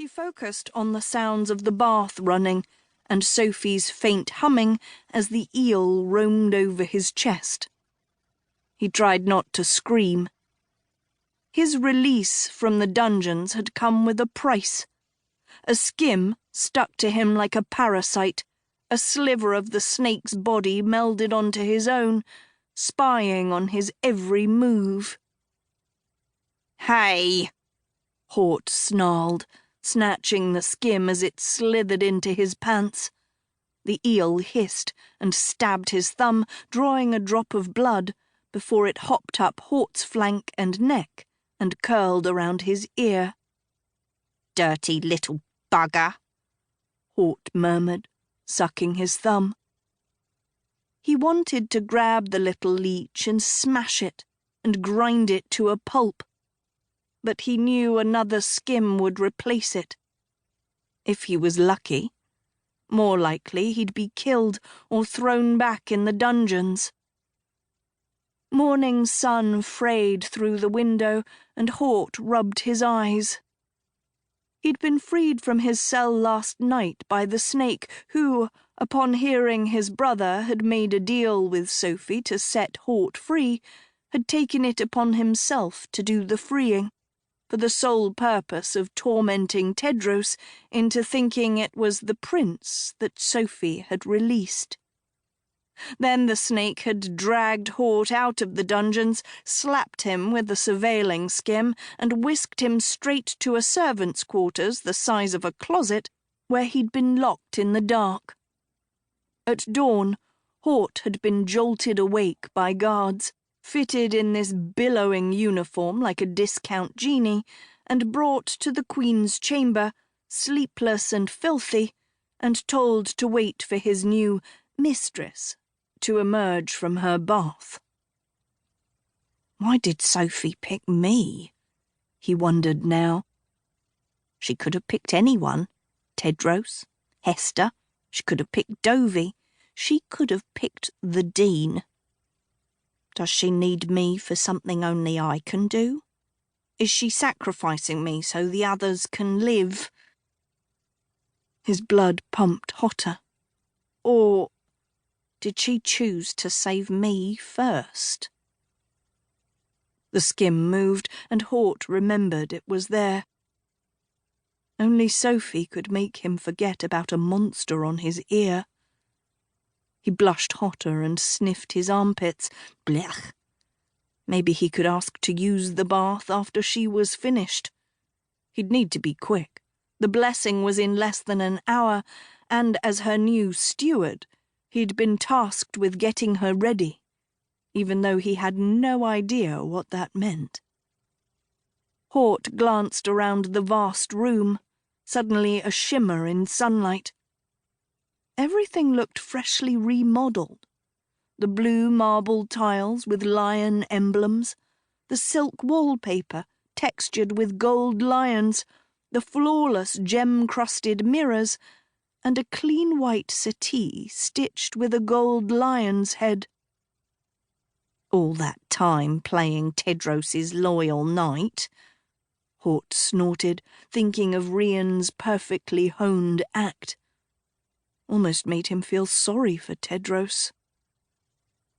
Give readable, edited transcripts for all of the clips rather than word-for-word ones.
He focused on the sounds of the bath running and Sophie's faint humming as the eel roamed over his chest. He tried not to scream. His release from the dungeons had come with a price. A skim stuck to him like a parasite, a sliver of the snake's body melded onto his own, spying on his every move. "Hey!" Hort snarled, snatching the skim as it slithered into his pants. The eel hissed and stabbed his thumb, drawing a drop of blood, before it hopped up Hort's flank and neck and curled around his ear. "Dirty little bugger," Hort murmured, sucking his thumb. He wanted to grab the little leech and smash it and grind it to a pulp, but he knew another skim would replace it. If he was lucky, more likely he'd be killed or thrown back in the dungeons. Morning sun frayed through the window, and Hort rubbed his eyes. He'd been freed from his cell last night by the snake who, upon hearing his brother had made a deal with Sophie to set Hort free, had taken it upon himself to do the freeing, for the sole purpose of tormenting Tedros into thinking it was the prince that Sophie had released. Then the snake had dragged Hort out of the dungeons, slapped him with a surveilling skim, and whisked him straight to a servant's quarters the size of a closet, where he'd been locked in the dark. At dawn, Hort had been jolted awake by guards, fitted in this billowing uniform like a discount genie, and brought to the Queen's chamber, sleepless and filthy, and told to wait for his new mistress to emerge from her bath. Why did Sophie pick me? He wondered now. She could have picked anyone. Tedros, Hester, she could have picked Dovey. She could have picked the Dean. Does she need me for something only I can do? Is she sacrificing me so the others can live? His blood pumped hotter. Or did she choose to save me first? The skim moved, and Hort remembered it was there. Only Sophie could make him forget about a monster on his ear. He blushed hotter and sniffed his armpits. Blech. Maybe he could ask to use the bath after she was finished. He'd need to be quick. The blessing was in less than an hour, and as her new steward, he'd been tasked with getting her ready, even though he had no idea what that meant. Hort glanced around the vast room, suddenly a shimmer in sunlight. Everything looked freshly remodelled. The blue marble tiles with lion emblems, the silk wallpaper textured with gold lions, the flawless gem-crusted mirrors, and a clean white settee stitched with a gold lion's head. All that time playing Tedros's loyal knight, Hort snorted, thinking of Rian's perfectly honed act. Almost made him feel sorry for Tedros.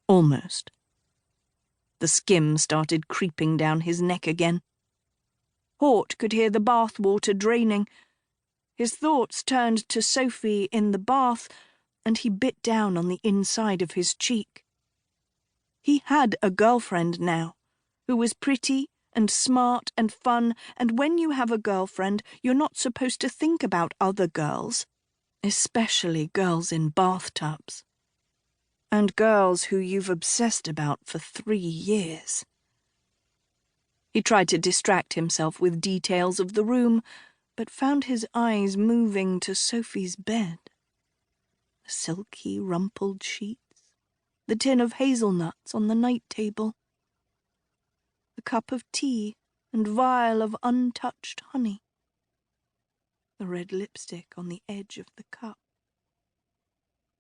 Almost. The skim started creeping down his neck again. Hort could hear the bath water draining. His thoughts turned to Sophie in the bath, and he bit down on the inside of his cheek. He had a girlfriend now, who was pretty and smart and fun, and when you have a girlfriend, you're not supposed to think about other girls, especially girls in bathtubs. And girls who you've obsessed about for 3 years. He tried to distract himself with details of the room, but found his eyes moving to Sophie's bed. The silky, rumpled sheets, the tin of hazelnuts on the night table, the cup of tea and vial of untouched honey, the red lipstick on the edge of the cup.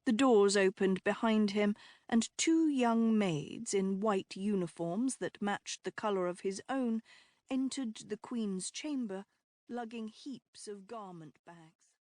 The doors opened behind him, and 2 young maids in white uniforms that matched the colour of his own entered the Queen's chamber lugging heaps of garment bags.